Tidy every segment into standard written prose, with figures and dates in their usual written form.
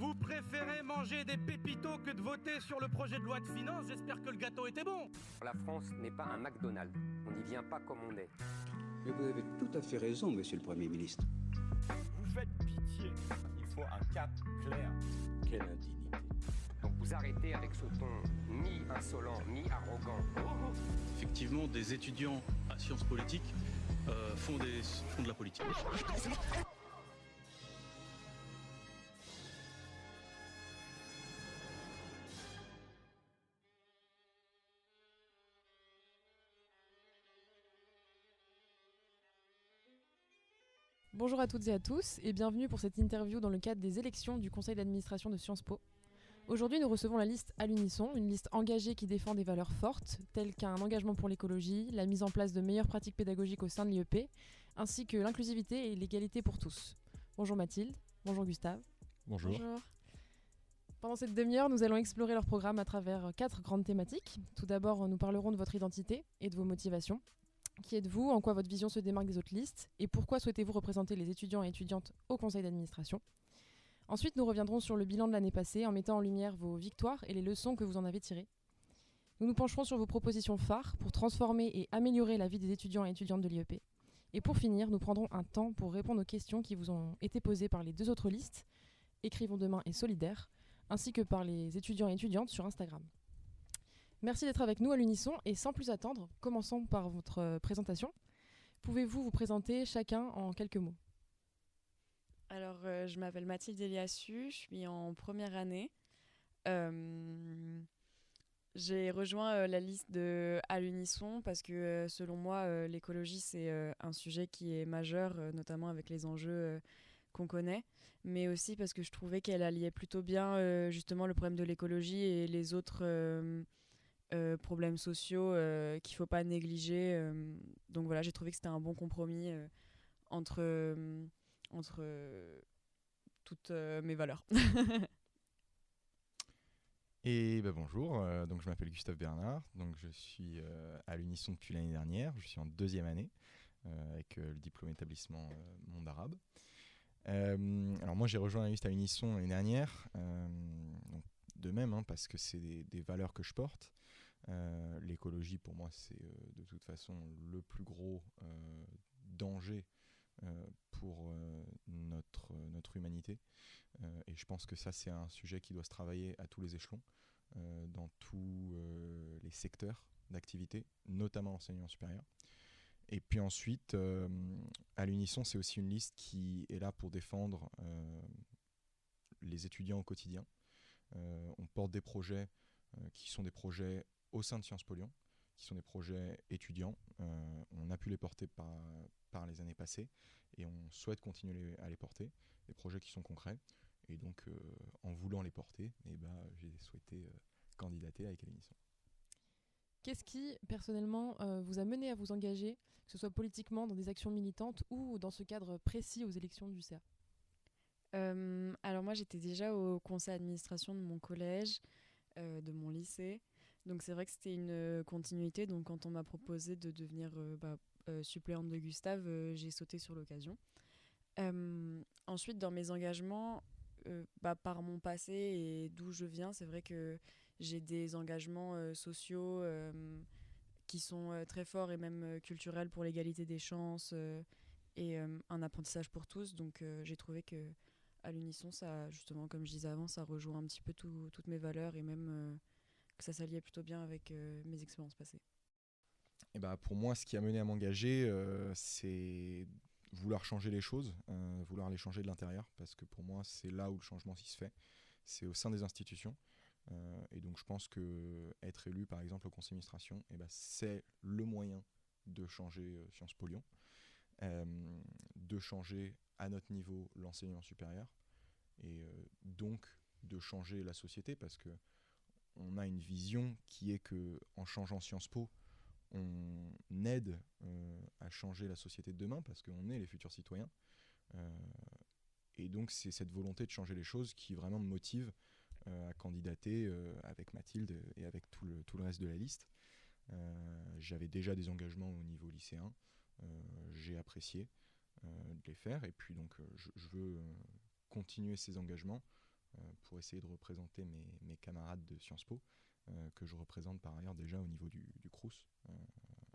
Vous préférez manger des pépitos que de voter sur le projet de loi de finances. J'espère que le gâteau était bon. La France n'est pas un McDonald's. On n'y vient pas comme on est. Mais vous avez tout à fait raison, monsieur le Premier ministre. Vous faites pitié. Il faut un cap clair. Quelle indignité. Donc vous arrêtez avec ce ton mi-insolent, mi-arrogant. Effectivement, des étudiants à sciences politiques font de la politique. Bonjour à toutes et à tous et bienvenue pour cette interview dans le cadre des élections du conseil d'administration de Sciences Po. Aujourd'hui, nous recevons la liste à l'unisson, une liste engagée qui défend des valeurs fortes, telles qu'un engagement pour l'écologie, la mise en place de meilleures pratiques pédagogiques au sein de l'IEP, ainsi que l'inclusivité et l'égalité pour tous. Bonjour Mathilde, bonjour Gustave. Bonjour. Bonjour. Pendant cette demi-heure, nous allons explorer leur programme à travers 4 grandes thématiques. Tout d'abord, nous parlerons de votre identité et de vos motivations. Qui êtes-vous, en quoi votre vision se démarque des autres listes et pourquoi souhaitez-vous représenter les étudiants et étudiantes au conseil d'administration. Ensuite, nous reviendrons sur le bilan de l'année passée en mettant en lumière vos victoires et les leçons que vous en avez tirées. Nous nous pencherons sur vos propositions phares pour transformer et améliorer la vie des étudiants et étudiantes de l'IEP. Et pour finir, nous prendrons un temps pour répondre aux questions qui vous ont été posées par les 2 autres listes, Écrivons demain et Solidaire, ainsi que par les étudiants et étudiantes sur Instagram. Merci d'être avec nous à l'unisson et sans plus attendre, commençons par votre présentation. Pouvez-vous vous présenter chacun en quelques mots ? Alors, je m'appelle Mathilde Eliassu, je suis en première année. J'ai rejoint la liste de À l'unisson parce que selon moi, l'écologie, c'est un sujet qui est majeur, notamment avec les enjeux qu'on connaît, mais aussi parce que je trouvais qu'elle alliait plutôt bien justement le problème de l'écologie et les autres problèmes sociaux qu'il ne faut pas négliger. Donc voilà, j'ai trouvé que c'était un bon compromis entre toutes mes valeurs. Et bonjour, donc je m'appelle Gustave Bernard, donc je suis à l'unisson depuis l'année dernière, je suis en 2e année avec le diplôme établissement monde arabe. Alors moi j'ai rejoint la liste à l'unisson l'année dernière, donc de même parce que c'est des valeurs que je porte. L'écologie pour moi c'est de toute façon le plus gros danger pour notre humanité, et je pense que ça c'est un sujet qui doit se travailler à tous les échelons, dans tous les secteurs d'activité, notamment l'enseignement supérieur. Et puis ensuite, à l'unisson, c'est aussi une liste qui est là pour défendre les étudiants au quotidien. On porte des projets qui sont des projets au sein de Sciences Po Lyon, qui sont des projets étudiants. On a pu les porter par les années passées et on souhaite continuer à les porter, des projets qui sont concrets. Et donc, en voulant les porter, j'ai souhaité candidater avec l'unisson. Qu'est-ce qui, personnellement, vous a mené à vous engager, que ce soit politiquement dans des actions militantes ou dans ce cadre précis aux élections du CA ? Alors moi, j'étais déjà au conseil d'administration de mon collège, de mon lycée. Donc c'est vrai que c'était une continuité. Donc quand on m'a proposé de devenir suppléante de Gustave, j'ai sauté sur l'occasion. Ensuite, dans mes engagements, par mon passé et d'où je viens, c'est vrai que j'ai des engagements sociaux qui sont très forts et même culturels pour l'égalité des chances et un apprentissage pour tous. Donc j'ai trouvé que à l'unisson, ça, justement, comme je disais avant, ça rejoint un petit peu toutes mes valeurs et même que ça s'alliait plutôt bien avec mes expériences passées. Et pour moi, ce qui a mené à m'engager, c'est vouloir changer les choses, vouloir les changer de l'intérieur, parce que pour moi, c'est là où le changement s'y se fait. C'est au sein des institutions. Et donc, je pense qu'être élu, par exemple, au conseil d'administration, c'est le moyen de changer Sciences Po Lyon, de changer à notre niveau l'enseignement supérieur, et donc de changer la société, parce que on a une vision qui est qu'en changeant Sciences Po, on aide à changer la société de demain, parce qu'on est les futurs citoyens. Et donc c'est cette volonté de changer les choses qui vraiment me motive à candidater avec Mathilde et avec tout le reste de la liste. J'avais déjà des engagements au niveau lycéen, j'ai apprécié de les faire, et puis donc je veux continuer ces engagements pour essayer de représenter mes camarades de Sciences Po, que je représente par ailleurs déjà au niveau du Crous,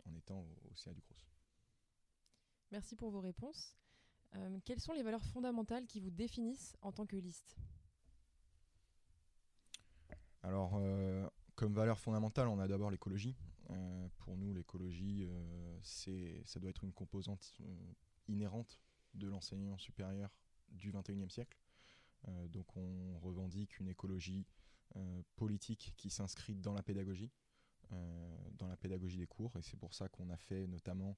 en étant au CA du Crous. Merci pour vos réponses. Quelles sont les valeurs fondamentales qui vous définissent en tant que liste ? Alors, comme valeur fondamentale, on a d'abord l'écologie. Pour nous, l'écologie, ça doit être une composante inhérente de l'enseignement supérieur du XXIe siècle. Donc on revendique une écologie politique qui s'inscrit dans la pédagogie des cours, et c'est pour ça qu'on a fait notamment,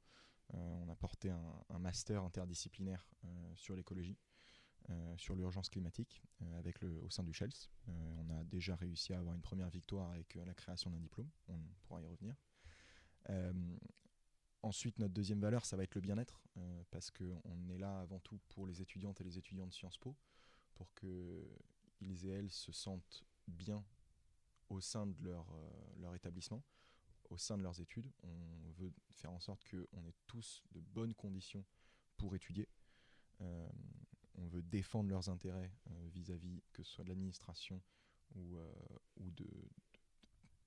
on a porté un master interdisciplinaire sur l'écologie, sur l'urgence climatique, au sein du CHELS. On a déjà réussi à avoir une première victoire avec la création d'un diplôme, on pourra y revenir. Ensuite, notre deuxième valeur, ça va être le bien-être, parce qu'on est là avant tout pour les étudiantes et les étudiants de Sciences Po, pour qu'ils et elles se sentent bien au sein de leur établissement, au sein de leurs études. On veut faire en sorte qu'on ait tous de bonnes conditions pour étudier. On veut défendre leurs intérêts vis-à-vis, que ce soit de l'administration ou de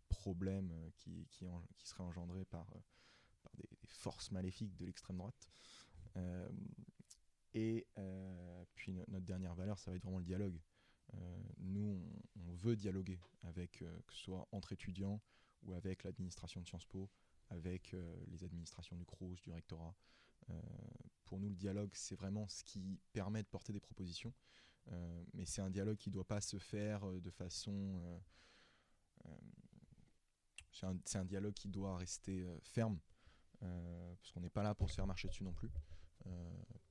problèmes qui seraient engendrés par des forces maléfiques de l'extrême droite. Puis notre dernière valeur, ça va être vraiment le dialogue. Nous, on veut dialoguer avec, que ce soit entre étudiants ou avec l'administration de Sciences Po, avec les administrations du Crous, du rectorat. Pour nous, le dialogue, c'est vraiment ce qui permet de porter des propositions. Mais c'est un dialogue qui ne doit pas se faire de façon... c'est un dialogue qui doit rester ferme, parce qu'on n'est pas là pour se faire marcher dessus non plus.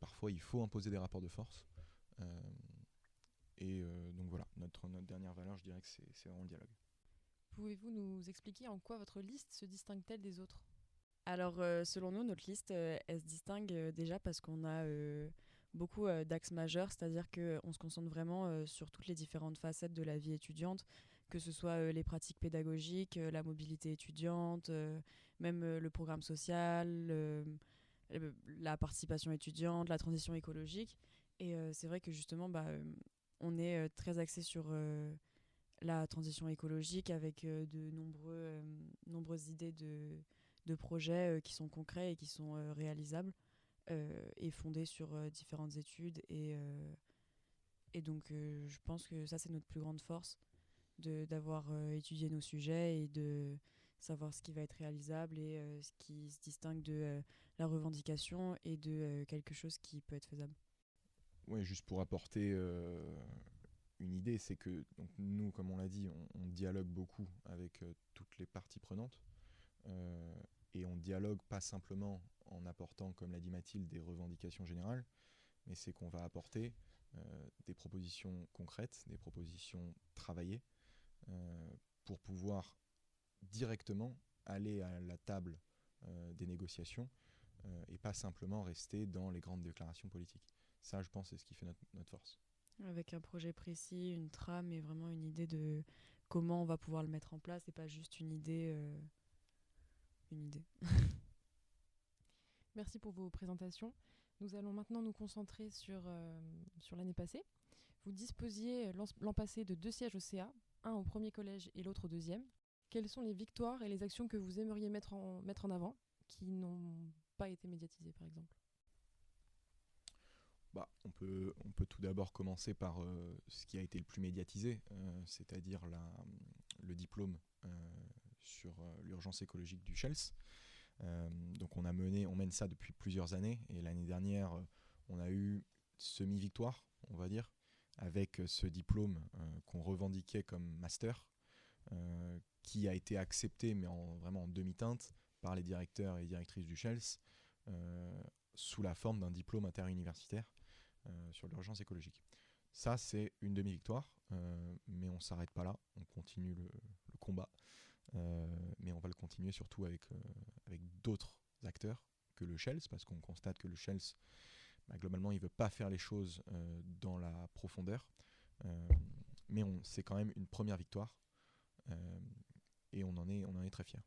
Parfois, il faut imposer des rapports de force. Donc voilà, notre dernière valeur, je dirais que c'est vraiment le dialogue. Pouvez-vous nous expliquer en quoi votre liste se distingue-t-elle des autres ? Alors, selon nous, notre liste, elle se distingue déjà parce qu'on a beaucoup d'axes majeurs, c'est-à-dire qu'on se concentre vraiment sur toutes les différentes facettes de la vie étudiante, que ce soit les pratiques pédagogiques, la mobilité étudiante, même le programme social, la participation étudiante, la transition écologique. Et c'est vrai que justement, on est très axé sur la transition écologique avec de nombreuses idées de projets qui sont concrets et qui sont réalisables et fondés sur différentes études. Et donc, je pense que ça, c'est notre plus grande force, d'avoir étudié nos sujets et de savoir ce qui va être réalisable et ce qui se distingue de la revendication et de quelque chose qui peut être faisable. Oui, juste pour apporter une idée, c'est que donc, nous, comme on l'a dit, on dialogue beaucoup avec toutes les parties prenantes. Et on dialogue pas simplement en apportant, comme l'a dit Mathilde, des revendications générales, mais c'est qu'on va apporter des propositions concrètes, des propositions travaillées, pour pouvoir directement aller à la table des négociations et pas simplement rester dans les grandes déclarations politiques. Ça, je pense, c'est ce qui fait notre force. Avec un projet précis, une trame et vraiment une idée de comment on va pouvoir le mettre en place et pas juste une idée. Merci pour vos présentations. Nous allons maintenant nous concentrer sur l'année passée. Vous disposiez l'an passé de 2 sièges au CA, un au premier collège et l'autre au deuxième. Quelles sont les victoires et les actions que vous aimeriez mettre en avant qui n'ont pas été médiatisées, par exemple ? On peut tout d'abord commencer par ce qui a été le plus médiatisé, c'est-à-dire le diplôme sur l'urgence écologique du CHELS. Donc on mène ça depuis plusieurs années, et l'année dernière on a eu semi-victoire, on va dire, avec ce diplôme qu'on revendiquait comme master, qui a été accepté mais vraiment en demi-teinte par les directeurs et directrices du CHELS, sous la forme d'un diplôme interuniversitaire sur l'urgence écologique. Ça, c'est une demi-victoire, mais on ne s'arrête pas là, on continue le combat, mais on va le continuer surtout avec d'autres acteurs que le CHELS, parce qu'on constate que le CHELS, globalement, il ne veut pas faire les choses dans la profondeur, mais c'est quand même une première victoire, et on en est très fiers.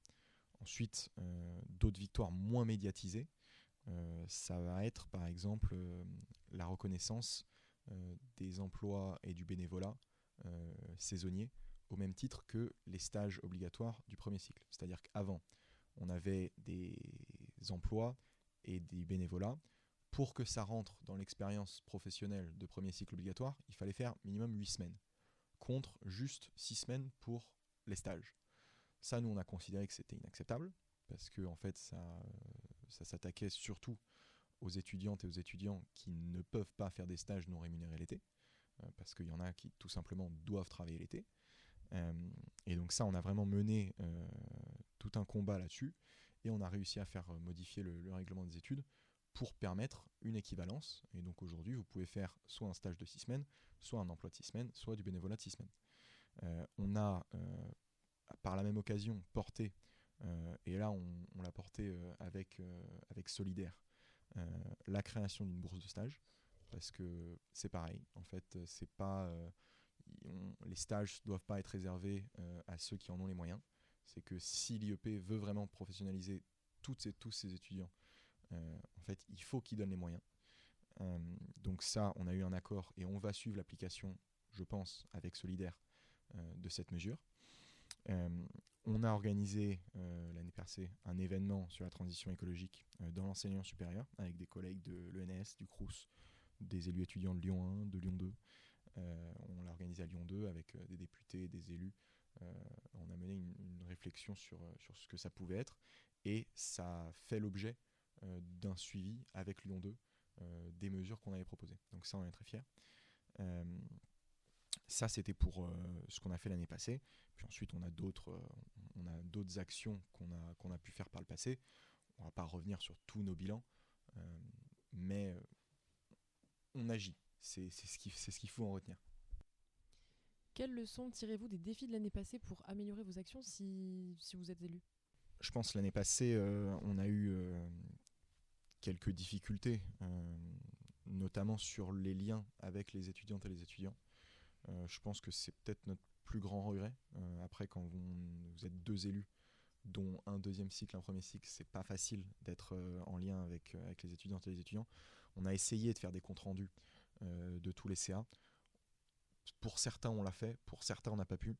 Ensuite, d'autres victoires moins médiatisées, ça va être par exemple la reconnaissance des emplois et du bénévolat saisonniers au même titre que les stages obligatoires du premier cycle. C'est-à-dire qu'avant, on avait des emplois et du bénévolat. Pour que ça rentre dans l'expérience professionnelle de premier cycle obligatoire, il fallait faire minimum 8 semaines, contre juste 6 semaines pour les stages. Ça, nous, on a considéré que c'était inacceptable, parce que en fait, ça s'attaquait surtout aux étudiantes et aux étudiants qui ne peuvent pas faire des stages non rémunérés l'été, parce qu'il y en a qui tout simplement doivent travailler l'été. Et donc ça, on a vraiment mené tout un combat là-dessus, et on a réussi à faire modifier le règlement des études pour permettre une équivalence. Et donc aujourd'hui, vous pouvez faire soit un stage de 6 semaines, soit un emploi de 6 semaines, soit du bénévolat de 6 semaines. On a, par la même occasion, porté, et là on l'a porté avec Solidaire, la création d'une bourse de stage, parce que c'est pareil, en fait, c'est pas, les stages ne doivent pas être réservés à ceux qui en ont les moyens. C'est que si l'IEP veut vraiment professionnaliser tous ces étudiants, en fait, il faut qu'ils donnent les moyens. Donc ça, on a eu un accord et on va suivre l'application, je pense, avec Solidaire, de cette mesure. On a organisé l'année passée un événement sur la transition écologique dans l'enseignement supérieur avec des collègues de l'ENS, du CROUS, des élus étudiants de Lyon 1, de Lyon 2. On l'a organisé à Lyon 2 avec des députés, des élus. On a mené une réflexion sur ce que ça pouvait être, et ça fait l'objet d'un suivi avec Lyon 2 des mesures qu'on avait proposées. Donc ça, on est très fiers. Ça, c'était pour ce qu'on a fait l'année passée. Puis ensuite, on a d'autres actions qu'on a pu faire par le passé. On ne va pas revenir sur tous nos bilans, mais on agit. C'est ce qu'il faut en retenir. Quelles leçons tirez-vous des défis de l'année passée pour améliorer vos actions si vous êtes élu ? Je pense que l'année passée, on a eu quelques difficultés, notamment sur les liens avec les étudiantes et les étudiants. Je pense que c'est peut-être notre plus grand regret. Après, quand vous êtes 2 élus, dont un deuxième cycle, un premier cycle, c'est pas facile d'être en lien avec les étudiantes et les étudiants. On a essayé de faire des comptes rendus de tous les CA. Pour certains, on l'a fait. Pour certains, on n'a pas pu.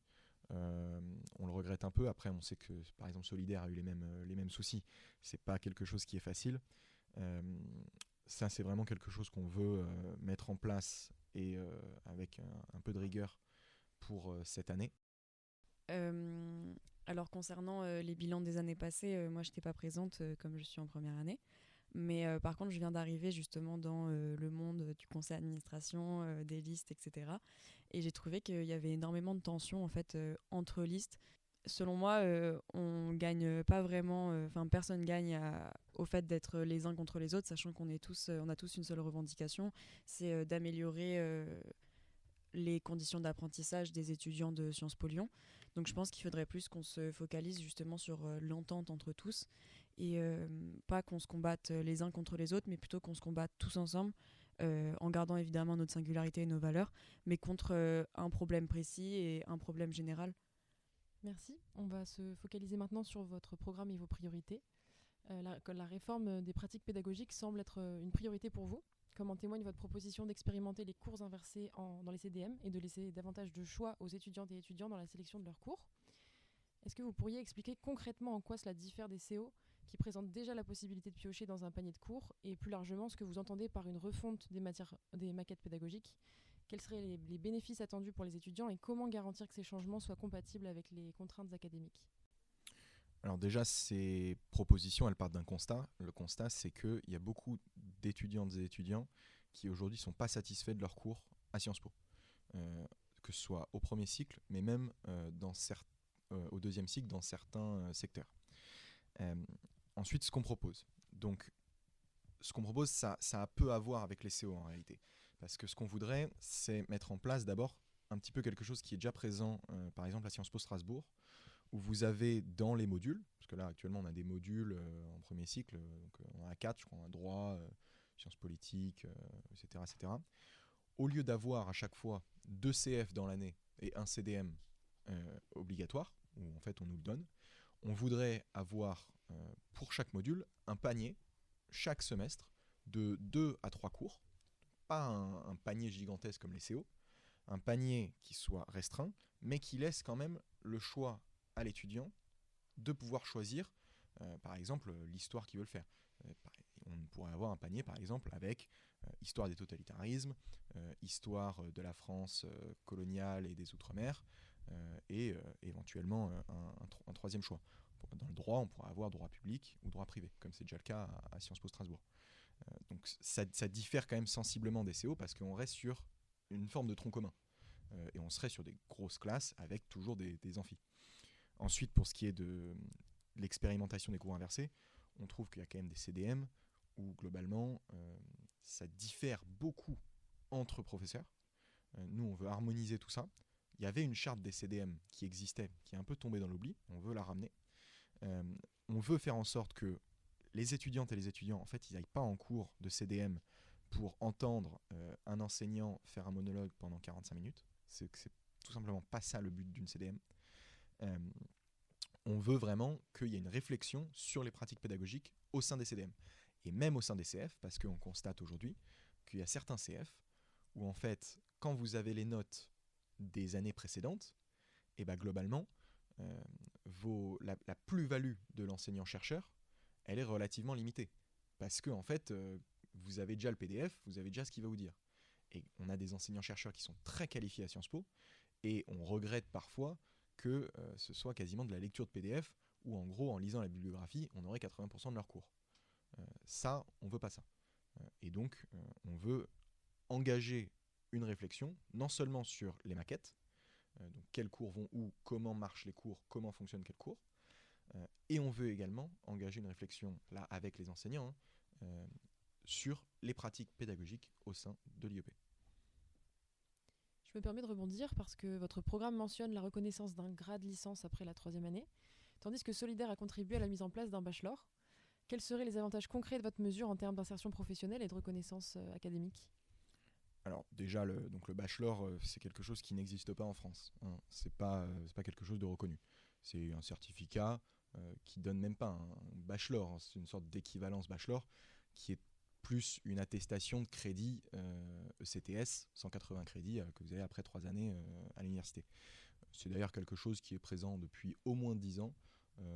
On le regrette un peu. Après, on sait que, par exemple, Solidaire a eu les mêmes soucis. C'est pas quelque chose qui est facile. Ça, c'est vraiment quelque chose qu'on veut mettre en place et avec un peu de rigueur pour cette année. Alors concernant les bilans des années passées, moi je n'étais pas présente comme je suis en première année, mais par contre je viens d'arriver justement dans le monde du conseil d'administration, des listes, etc. Et j'ai trouvé qu'il y avait énormément de tensions en fait entre listes. Selon moi, on gagne pas vraiment, personne gagne au fait d'être les uns contre les autres, sachant qu'on on a tous une seule revendication, c'est d'améliorer les conditions d'apprentissage des étudiants de Sciences Po Lyon. Donc je pense qu'il faudrait plus qu'on se focalise justement sur l'entente entre tous et pas qu'on se combatte les uns contre les autres, mais plutôt qu'on se combatte tous ensemble en gardant évidemment notre singularité et nos valeurs, mais contre un problème précis et un problème général. Merci. On va se focaliser maintenant sur votre programme et vos priorités. La réforme des pratiques pédagogiques semble être une priorité pour vous, comme en témoigne votre proposition d'expérimenter les cours inversés dans les CDM et de laisser davantage de choix aux étudiantes et étudiants dans la sélection de leurs cours. Est-ce que vous pourriez expliquer concrètement en quoi cela diffère des CO qui présentent déjà la possibilité de piocher dans un panier de cours, et plus largement ce que vous entendez par une refonte des maquettes pédagogiques ? Quels seraient les bénéfices attendus pour les étudiants et comment garantir que ces changements soient compatibles avec les contraintes académiques ? Alors déjà, ces propositions, elles partent d'un constat. Le constat, c'est qu'il y a beaucoup d'étudiantes et étudiants qui aujourd'hui ne sont pas satisfaits de leurs cours à Sciences Po. Que ce soit au premier cycle, mais même au deuxième cycle dans certains secteurs. Ensuite, ce qu'on propose. Donc, ce qu'on propose, ça a peu à voir avec les CO en réalité. Parce que ce qu'on voudrait, c'est mettre en place d'abord un petit peu quelque chose qui est déjà présent, par exemple à Sciences Po Strasbourg, où vous avez dans les modules, parce que là actuellement on a des modules en premier cycle, donc on en a 4, je crois, on a droit, sciences politiques, etc., etc. Au lieu d'avoir à chaque fois 2 CF dans l'année et un CDM obligatoire, où en fait on nous le donne, on voudrait avoir pour chaque module un panier chaque semestre de 2 à 3 cours, pas un panier gigantesque comme les CO, un panier qui soit restreint, mais qui laisse quand même le choix à l'étudiant de pouvoir choisir, par exemple, l'histoire qu'il veut le faire. On pourrait avoir un panier, par exemple, avec histoire des totalitarismes, histoire de la France coloniale et des Outre-mer, et éventuellement un troisième choix. Dans le droit, on pourrait avoir droit public ou droit privé, comme c'est déjà le cas à Sciences Po Strasbourg. Donc ça diffère quand même sensiblement des CO parce qu'on reste sur une forme de tronc commun. Et on serait sur des grosses classes avec toujours des amphis. Ensuite, pour ce qui est de l'expérimentation des cours inversés, on trouve qu'il y a quand même des CDM où globalement ça diffère beaucoup entre professeurs. Nous, on veut harmoniser tout ça. Il y avait une charte des CDM qui existait, qui est un peu tombée dans l'oubli. On veut la ramener. On veut faire en sorte que les étudiantes et les étudiants, en fait, ils n'aillent pas en cours de CDM pour entendre un enseignant faire un monologue pendant 45 minutes. C'est tout simplement pas ça le but d'une CDM. On veut vraiment qu'il y ait une réflexion sur les pratiques pédagogiques au sein des CDM. Et même au sein des CF, parce qu'on constate aujourd'hui qu'il y a certains CF où, en fait, quand vous avez les notes des années précédentes, et ben globalement, la plus-value de l'enseignant-chercheur, elle est relativement limitée. Parce que, en fait, vous avez déjà le PDF, vous avez déjà ce qu'il va vous dire. Et on a des enseignants-chercheurs qui sont très qualifiés à Sciences Po, et on regrette parfois que ce soit quasiment de la lecture de PDF, où en gros, en lisant la bibliographie, on aurait 80% de leur cours. Ça, on veut pas ça. Et donc, on veut engager une réflexion, non seulement sur les maquettes, donc quels cours vont où, comment marchent les cours, comment fonctionnent quels cours, et on veut également engager une réflexion, là, avec les enseignants, sur les pratiques pédagogiques au sein de l'IEP. Je me permets de rebondir parce que votre programme mentionne la reconnaissance d'un grade licence après la 3e année, tandis que Solidaire a contribué à la mise en place d'un bachelor. Quels seraient les avantages concrets de votre mesure en termes d'insertion professionnelle et de reconnaissance académique ? Alors déjà, le bachelor, c'est quelque chose qui n'existe pas en France. Hein. C'est pas quelque chose de reconnu. C'est un certificat qui donne même pas un bachelor. Hein. C'est une sorte d'équivalence bachelor qui est plus une attestation de crédit ECTS, 180 crédits que vous avez après 3 années à l'université. C'est d'ailleurs quelque chose qui est présent depuis au moins 10 ans.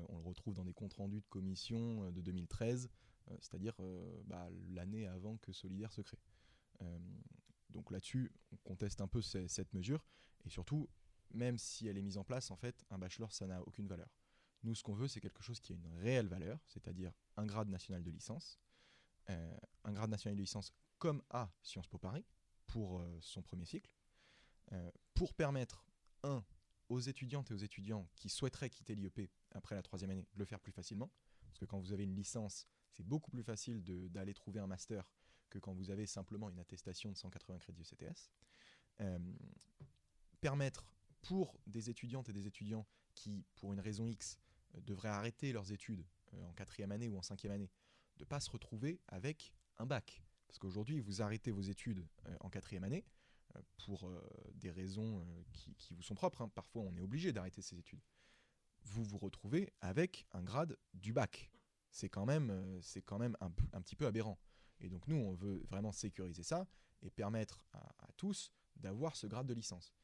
On le retrouve dans des comptes rendus de commission de 2013, c'est-à-dire l'année avant que Solidaire se crée. Donc là-dessus, on conteste un peu cette mesure, et surtout, même si elle est mise en place, en fait, un bachelor, ça n'a aucune valeur. Nous, ce qu'on veut, c'est quelque chose qui a une réelle valeur, c'est-à-dire un grade national de licence, un grade national de licence comme à Sciences Po Paris, pour son premier cycle, pour permettre, aux étudiantes et aux étudiants qui souhaiteraient quitter l'IEP après la 3e année, de le faire plus facilement, parce que quand vous avez une licence, c'est beaucoup plus facile d'aller trouver un master que quand vous avez simplement une attestation de 180 crédits ECTS. Permettre pour des étudiantes et des étudiants qui, pour une raison X, devraient arrêter leurs études en 4e année ou en 5e année, de ne pas se retrouver avec un bac. Parce qu'aujourd'hui, vous arrêtez vos études en 4e année pour des raisons qui vous sont propres. Hein. Parfois, on est obligé d'arrêter ses études. Vous vous retrouvez avec un grade du bac. C'est quand même un petit peu aberrant. Et donc nous, on veut vraiment sécuriser ça et permettre à tous d'avoir ce grade de licence.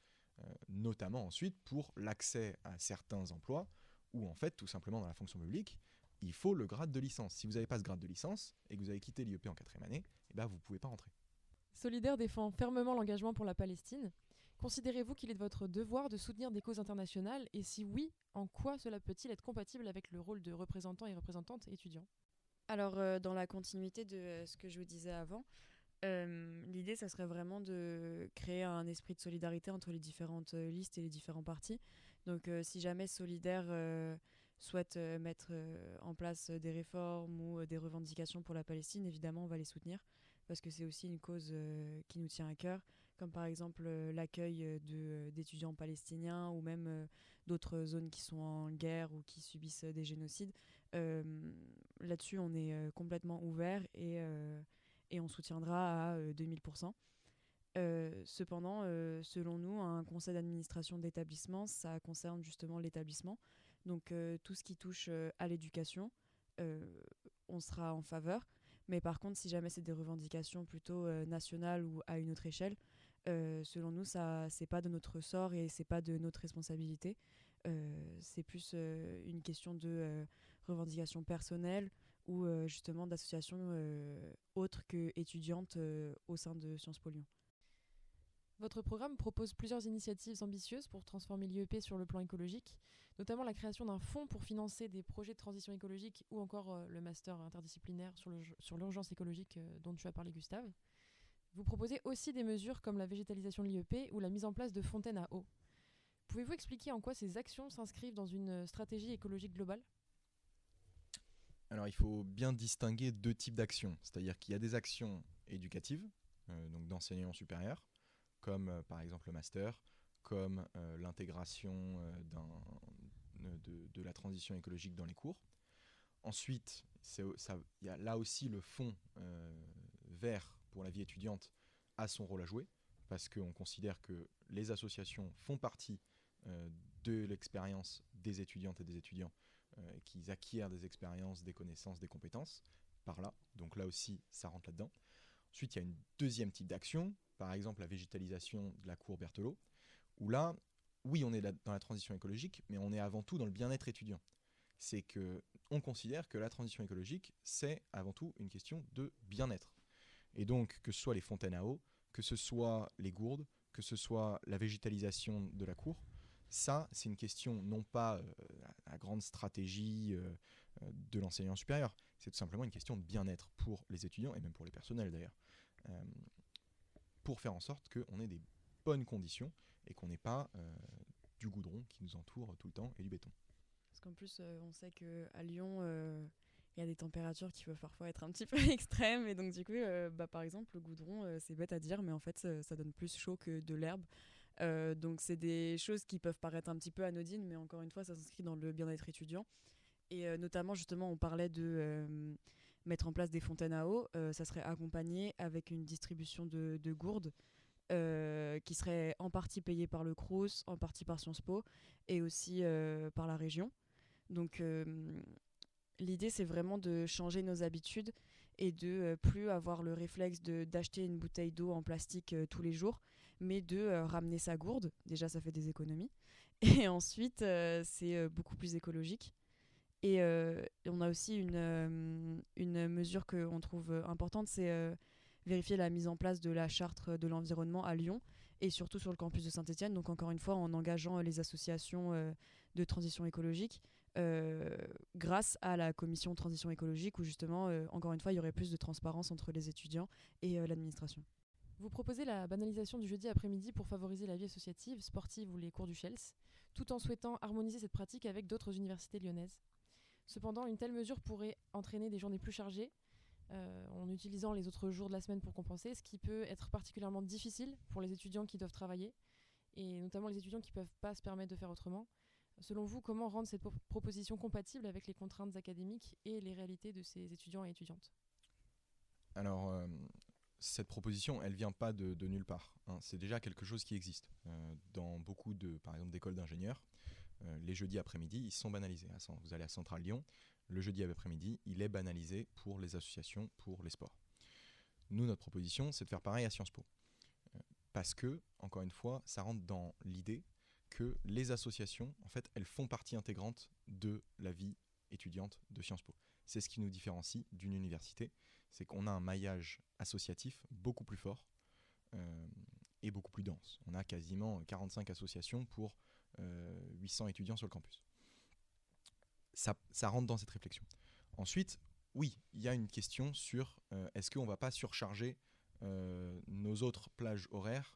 Notamment ensuite pour l'accès à certains emplois où en fait, tout simplement dans la fonction publique, il faut le grade de licence. Si vous n'avez pas ce grade de licence et que vous avez quitté l'IEP en 4e année, vous ne pouvez pas rentrer. Solidaire défend fermement l'engagement pour la Palestine. Considérez-vous qu'il est de votre devoir de soutenir des causes internationales et si oui, en quoi cela peut-il être compatible avec le rôle de représentant et représentante étudiant ? Alors, dans la continuité de ce que je vous disais avant, l'idée, ça serait vraiment de créer un esprit de solidarité entre les différentes listes et les différents partis. Donc, si jamais Solidaire souhaite mettre en place des réformes ou des revendications pour la Palestine, évidemment, on va les soutenir parce que c'est aussi une cause qui nous tient à cœur, comme par exemple l'accueil d'étudiants palestiniens ou même d'autres zones qui sont en guerre ou qui subissent des génocides. Là-dessus, on est complètement ouvert et on soutiendra à 2000%. Cependant, selon nous, un conseil d'administration d'établissement, ça concerne justement l'établissement. Donc tout ce qui touche à l'éducation, on sera en faveur. Mais par contre, si jamais c'est des revendications plutôt nationales ou à une autre échelle, Selon nous, ça c'est pas de notre ressort et c'est pas de notre responsabilité. C'est plus une question de revendication personnelle ou justement d'associations autres que étudiantes au sein de Sciences Po Lyon. Votre programme propose plusieurs initiatives ambitieuses pour transformer l'IEP sur le plan écologique, notamment la création d'un fonds pour financer des projets de transition écologique ou encore le master interdisciplinaire sur l'urgence écologique dont tu as parlé, Gustave. Vous proposez aussi des mesures comme la végétalisation de l'IEP ou la mise en place de fontaines à eau. Pouvez-vous expliquer en quoi ces actions s'inscrivent dans une stratégie écologique globale ? Alors il faut bien distinguer deux types d'actions, c'est-à-dire qu'il y a des actions éducatives, donc d'enseignement supérieur, comme par exemple le master, comme l'intégration de la transition écologique dans les cours. Ensuite, il y a là aussi le fonds vert pour la vie étudiante a son rôle à jouer, parce qu'on considère que les associations font partie de l'expérience des étudiantes et des étudiants, qu'ils acquièrent des expériences, des connaissances, des compétences par là. Donc là aussi, ça rentre là-dedans. Ensuite, il y a une deuxième type d'action, par exemple la végétalisation de la cour Berthelot, où là, oui, on est dans la transition écologique, mais on est avant tout dans le bien-être étudiant. C'est qu'on considère que la transition écologique, c'est avant tout une question de bien-être. Et donc, que ce soit les fontaines à eau, que ce soit les gourdes, que ce soit la végétalisation de la cour, ça, c'est une question non pas la grande stratégie de l'enseignement supérieur, c'est tout simplement une question de bien-être pour les étudiants et même pour les personnels d'ailleurs, pour faire en sorte qu'on ait des bonnes conditions et qu'on n'ait pas du goudron qui nous entoure tout le temps et du béton. Parce qu'en plus, on sait qu'à Lyon, il y a des températures qui peuvent parfois être un petit peu extrêmes. Et donc, du coup, par exemple, le goudron, c'est bête à dire, mais en fait, ça donne plus chaud que de l'herbe. Donc, c'est des choses qui peuvent paraître un petit peu anodines, mais encore une fois, ça s'inscrit dans le bien-être étudiant. Et notamment, justement, on parlait de mettre en place des fontaines à eau. Ça serait accompagné avec une distribution de gourdes qui serait en partie payée par le Crous, en partie par Sciences Po et aussi par la région. Donc, l'idée, c'est vraiment de changer nos habitudes et de plus avoir le réflexe d'acheter une bouteille d'eau en plastique tous les jours, mais de ramener sa gourde. Déjà, ça fait des économies. Et ensuite, c'est beaucoup plus écologique. Et on a aussi une mesure qu'on trouve importante, c'est vérifier la mise en place de la charte de l'environnement à Lyon et surtout sur le campus de Saint-Étienne. Donc encore une fois, en engageant les associations de transition écologique grâce à la commission transition écologique où justement, encore une fois, il y aurait plus de transparence entre les étudiants et l'administration. Vous proposez la banalisation du jeudi après-midi pour favoriser la vie associative, sportive ou les cours du Chels, tout en souhaitant harmoniser cette pratique avec d'autres universités lyonnaises. Cependant, une telle mesure pourrait entraîner des journées plus chargées, en utilisant les autres jours de la semaine pour compenser, ce qui peut être particulièrement difficile pour les étudiants qui doivent travailler, et notamment les étudiants qui ne peuvent pas se permettre de faire autrement. Selon vous, comment rendre cette proposition compatible avec les contraintes académiques et les réalités de ces étudiants et étudiantes ? Alors, cette proposition, elle ne vient pas de nulle part, hein. C'est déjà quelque chose qui existe. Dans beaucoup par exemple, d'écoles d'ingénieurs, les jeudis après-midi, ils sont banalisés. Vous allez à Centrale Lyon, le jeudi après-midi, il est banalisé pour les associations, pour les sports. Nous, notre proposition, c'est de faire pareil à Sciences Po. Parce que, encore une fois, ça rentre dans l'idée que les associations, en fait, elles font partie intégrante de la vie étudiante de Sciences Po. C'est ce qui nous différencie d'une université, c'est qu'on a un maillage associatif beaucoup plus fort et beaucoup plus dense. On a quasiment 45 associations pour 800 étudiants sur le campus. Ça rentre dans cette réflexion. Ensuite, oui, il y a une question sur est-ce qu'on ne va pas surcharger nos autres plages horaires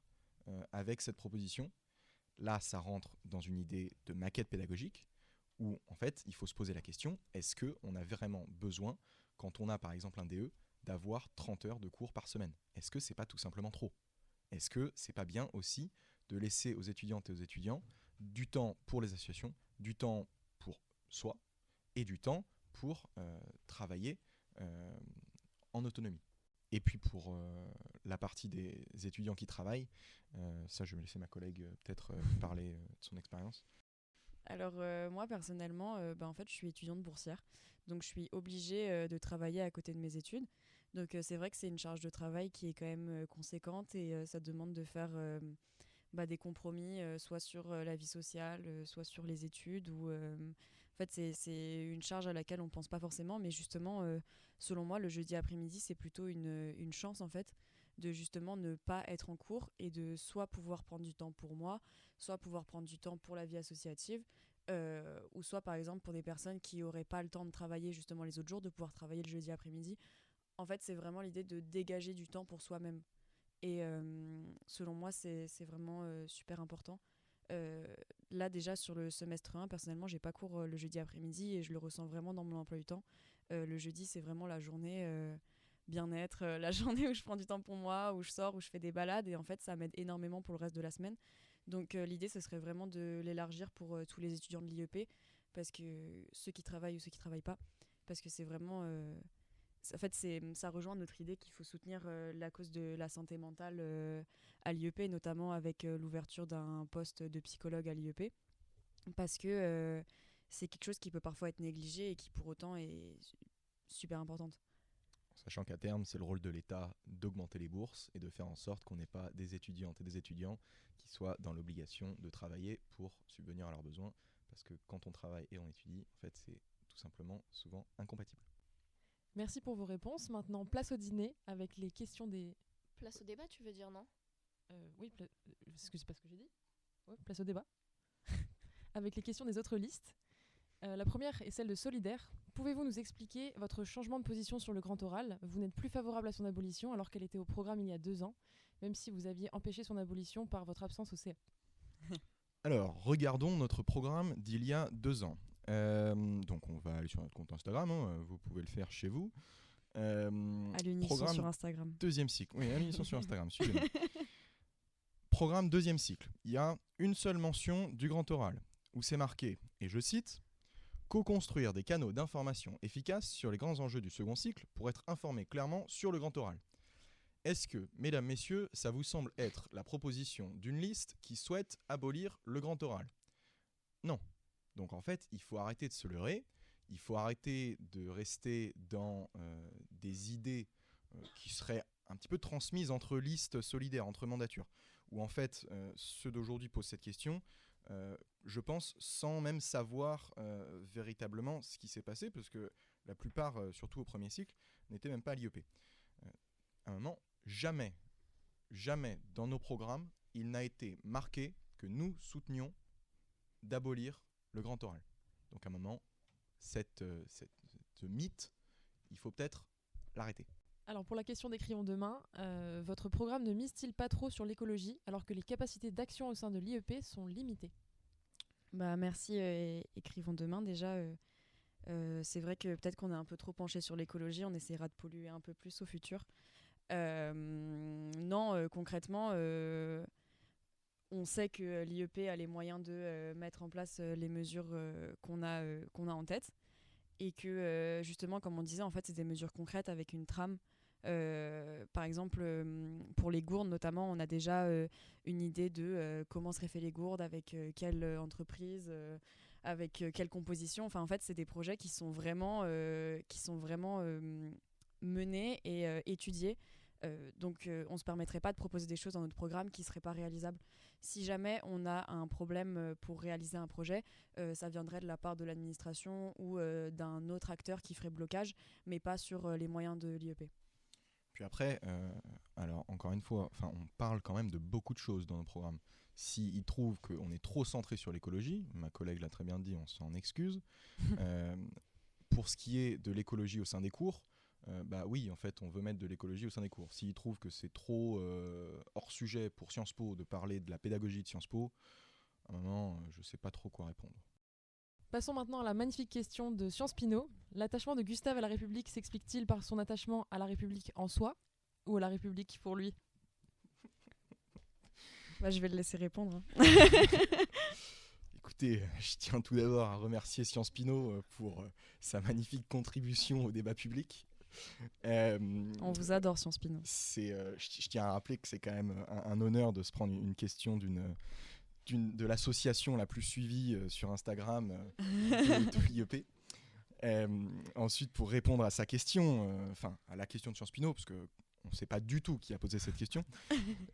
avec cette proposition. Là, ça rentre dans une idée de maquette pédagogique où, en fait, il faut se poser la question, est-ce qu'on a vraiment besoin, quand on a par exemple un DE, d'avoir 30 heures de cours par semaine ? Est-ce que c'est pas tout simplement trop ? Est-ce que c'est pas bien aussi de laisser aux étudiantes et aux étudiants du temps pour les associations, du temps pour soi et du temps pour travailler en autonomie. Et puis pour la partie des étudiants qui travaillent, ça je vais laisser ma collègue peut-être parler de son expérience. Alors moi personnellement, en fait je suis étudiante boursière, donc je suis obligée de travailler à côté de mes études. Donc c'est vrai que c'est une charge de travail qui est quand même conséquente et ça demande de faire des compromis, soit sur la vie sociale, soit sur les études. En fait, c'est une charge à laquelle on ne pense pas forcément, mais justement, selon moi, le jeudi après-midi, c'est plutôt une chance en fait, de justement ne pas être en cours et de soit pouvoir prendre du temps pour moi, soit pouvoir prendre du temps pour la vie associative, ou soit par exemple pour des personnes qui n'auraient pas le temps de travailler justement les autres jours, de pouvoir travailler le jeudi après-midi. En fait, c'est vraiment l'idée de dégager du temps pour soi-même. Et selon moi, c'est vraiment super important. Là, déjà, sur le semestre 1, personnellement, j'ai pas cours le jeudi après-midi et je le ressens vraiment dans mon emploi du temps. Le jeudi, c'est vraiment la journée bien-être, la journée où je prends du temps pour moi, où je sors, où je fais des balades. Et en fait, ça m'aide énormément pour le reste de la semaine. Donc, l'idée, ce serait vraiment de l'élargir pour tous les étudiants de l'IEP, parce que ceux qui travaillent ou ceux qui travaillent pas, parce que c'est vraiment... en fait, ça rejoint notre idée qu'il faut soutenir la cause de la santé mentale à l'IEP, notamment avec l'ouverture d'un poste de psychologue à l'IEP, parce que c'est quelque chose qui peut parfois être négligé et qui pour autant est super importante. Sachant qu'à terme, c'est le rôle de l'État d'augmenter les bourses et de faire en sorte qu'on n'ait pas des étudiantes et des étudiants qui soient dans l'obligation de travailler pour subvenir à leurs besoins, parce que quand on travaille et on étudie, en fait, c'est tout simplement souvent incompatible. Merci pour vos réponses. Maintenant, place au dîner avec les questions des... Place au débat, tu veux dire, non? Oui, c'est pas ce que j'ai dit. Ouais, place au débat. Avec les questions des autres listes. La première est celle de Solidaire. Pouvez-vous nous expliquer votre changement de position sur le grand oral? Vous n'êtes plus favorable à son abolition alors qu'elle était au programme il y a 2 ans, même si vous aviez empêché son abolition par votre absence au CA. Alors, regardons notre programme d'il y a 2 ans. Donc on va aller sur notre compte Instagram, vous pouvez le faire chez vous. À l'unisson sur Instagram. Deuxième cycle, oui, à l'unisson sur Instagram, suivez-moi. Programme deuxième cycle, il y a une seule mention du grand oral, où c'est marqué, et je cite, « Co-construire des canaux d'information efficaces sur les grands enjeux du second cycle pour être informé clairement sur le grand oral ». Est-ce que, mesdames, messieurs, ça vous semble être la proposition d'une liste qui souhaite abolir le grand oral? Non. Donc en fait, il faut arrêter de se leurrer, il faut arrêter de rester dans des idées qui seraient un petit peu transmises entre listes solidaires, entre mandatures, où en fait, ceux d'aujourd'hui posent cette question, je pense, sans même savoir véritablement ce qui s'est passé, parce que la plupart, surtout au premier cycle, n'étaient même pas à l'IEP. À un moment, jamais dans nos programmes, il n'a été marqué que nous soutenions d'abolir le grand oral. Donc à un moment, ce mythe, il faut peut-être l'arrêter. Alors pour la question d'Écrivons demain, votre programme ne mise-t-il pas trop sur l'écologie alors que les capacités d'action au sein de l'IEP sont limitées? Merci Écrivons demain. Déjà, c'est vrai que peut-être qu'on est un peu trop penché sur l'écologie, on essaiera de polluer un peu plus au futur. Non, concrètement... on sait que l'IEP a les moyens de mettre en place les mesures qu'on a en tête et que justement, comme on disait, en fait, c'est des mesures concrètes avec une trame. Par exemple, pour les gourdes notamment, on a déjà une idée de comment seraient fait les gourdes, avec quelle entreprise, avec quelle composition. Enfin, en fait, c'est des projets qui sont vraiment menés et étudiés. Donc on ne se permettrait pas de proposer des choses dans notre programme qui ne seraient pas réalisables. Si jamais on a un problème pour réaliser un projet, ça viendrait de la part de l'administration ou d'un autre acteur qui ferait blocage, mais pas sur les moyens de l'IEP. Puis après, alors encore une fois, on parle quand même de beaucoup de choses dans nos programmes. S'ils trouvent qu'on est trop centré sur l'écologie, ma collègue l'a très bien dit, on s'en excuse. Pour ce qui est de l'écologie au sein des cours, oui, en fait, on veut mettre de l'écologie au sein des cours. S'ils trouvent que c'est trop hors sujet pour Sciences Po de parler de la pédagogie de Sciences Po, à un moment, je ne sais pas trop quoi répondre. Passons maintenant à la magnifique question de Sciences Pinot. L'attachement de Gustave à la République s'explique-t-il par son attachement à la République en soi ou à la République pour lui? Je vais le laisser répondre. Écoutez, je tiens tout d'abord à remercier Sciences Pinot pour sa magnifique contribution au débat public. On vous adore, Sciences Pinot. Je tiens à rappeler que c'est quand même un honneur de se prendre une question de l'association la plus suivie sur Instagram de l'IEP. Ensuite, pour répondre à sa question, à la question de Sciences Pinot, parce qu'on ne sait pas du tout qui a posé cette question.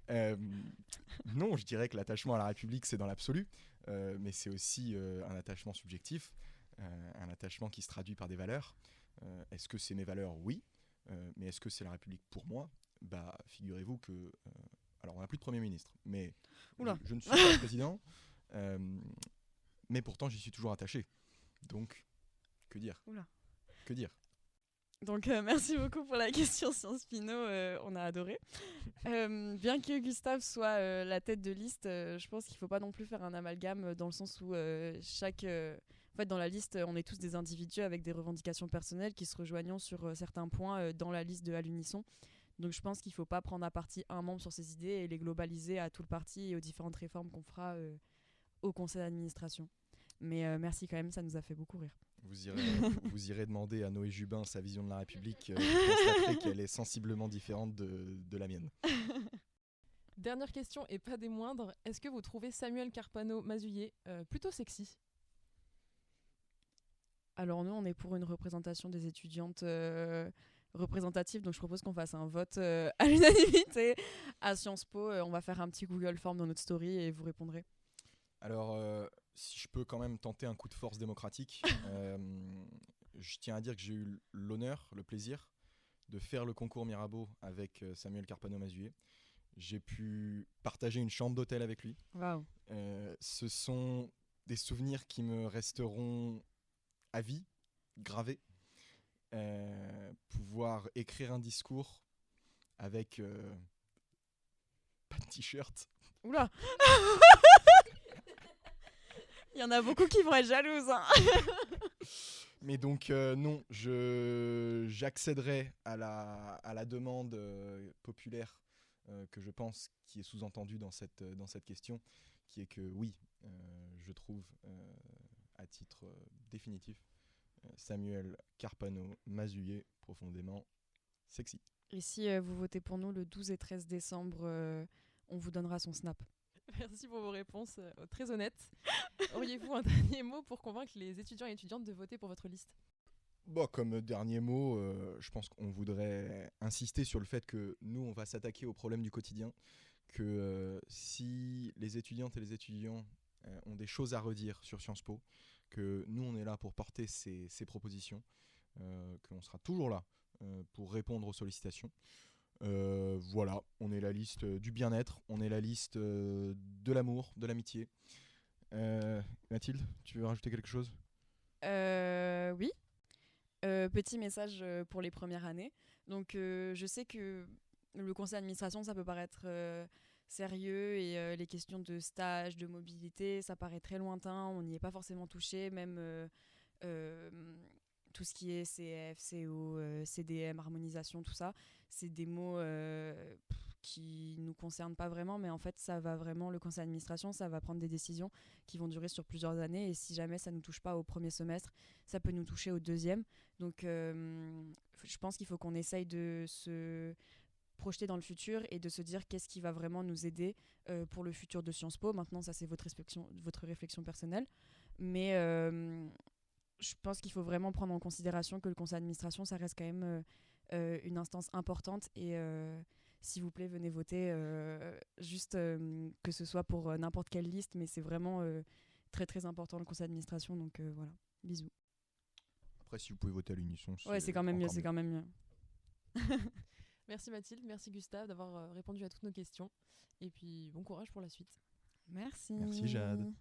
Non, je dirais que l'attachement à la République, c'est dans l'absolu, mais c'est aussi un attachement subjectif, un attachement qui se traduit par des valeurs. Est-ce que c'est mes valeurs ? Oui. Mais est-ce que c'est la République pour moi ? Figurez-vous que... alors, on n'a plus de Premier ministre, mais je ne suis pas président, mais pourtant, j'y suis toujours attaché. Donc, que dire ? Que dire ? Donc, merci beaucoup pour la question Sciences Pinot, on a adoré. Bien que Gustave soit la tête de liste, je pense qu'il ne faut pas non plus faire un amalgame dans le sens où en fait, dans la liste, on est tous des individus avec des revendications personnelles qui se rejoignent sur certains points dans la liste de À l'unisson. Donc, je pense qu'il ne faut pas prendre à partie un membre sur ses idées et les globaliser à tout le parti et aux différentes réformes qu'on fera au conseil d'administration. Mais merci quand même, ça nous a fait beaucoup rire. Vous irez demander à Noé Jubin sa vision de la République. Vous constaterez qu'elle est sensiblement différente de la mienne. Dernière question et pas des moindres. Est-ce que vous trouvez Samuel Carpano-Mazuyé plutôt sexy ? Alors nous, on est pour une représentation des étudiantes représentative, donc je propose qu'on fasse un vote à l'unanimité à Sciences Po. On va faire un petit Google Form dans notre story et vous répondrez. Alors, si je peux quand même tenter un coup de force démocratique, je tiens à dire que j'ai eu l'honneur, le plaisir de faire le concours Mirabeau avec Samuel Carpano-Mazuyé. J'ai pu partager une chambre d'hôtel avec lui. Waouh. Ce sont des souvenirs qui me resteront à vie, gravés. Pouvoir écrire un discours avec pas de t-shirt. Oula. Il y en a beaucoup qui vont être jalouses. Hein. Mais donc non, j'accéderai à la demande populaire que je pense qui est sous-entendue dans cette question, qui est que oui, je trouve à titre définitif Samuel Carpano-Mazuyé profondément sexy. Et si vous votez pour nous le 12 et 13 décembre, on vous donnera son snap. Merci pour vos réponses très honnêtes. Auriez-vous un dernier mot pour convaincre les étudiants et étudiantes de voter pour votre liste ? Comme dernier mot, je pense qu'on voudrait insister sur le fait que nous, on va s'attaquer aux problèmes du quotidien, que si les étudiantes et les étudiants ont des choses à redire sur Sciences Po, que nous, on est là pour porter ces propositions, qu'on sera toujours là pour répondre aux sollicitations. Voilà, on est la liste du bien-être, on est la liste de l'amour, de l'amitié. Mathilde, tu veux rajouter quelque chose ? Oui. Petit message pour les premières années. Donc, je sais que le conseil d'administration, ça peut paraître sérieux et les questions de stage, de mobilité, ça paraît très lointain. On n'y est pas forcément touché, même tout ce qui est CF, CO, CDM, harmonisation, tout ça. C'est des mots qui nous concernent pas vraiment, mais en fait, ça va vraiment, le conseil d'administration, ça va prendre des décisions qui vont durer sur plusieurs années. Et si jamais ça ne nous touche pas au premier semestre, ça peut nous toucher au deuxième. Donc, je pense qu'il faut qu'on essaye de se projeter dans le futur et de se dire qu'est-ce qui va vraiment nous aider pour le futur de Sciences Po. Maintenant, ça, c'est votre réflexion personnelle. Mais je pense qu'il faut vraiment prendre en considération que le conseil d'administration, ça reste quand même une instance importante. Et s'il vous plaît, venez voter, juste que ce soit pour n'importe quelle liste. Mais c'est vraiment très, très important, le conseil d'administration. Donc voilà, bisous. Après, si vous pouvez voter à l'unisson, c'est quand même mieux. C'est quand même mieux. Merci Mathilde, merci Gustave d'avoir répondu à toutes nos questions. Et puis bon courage pour la suite. Merci. Merci Jade.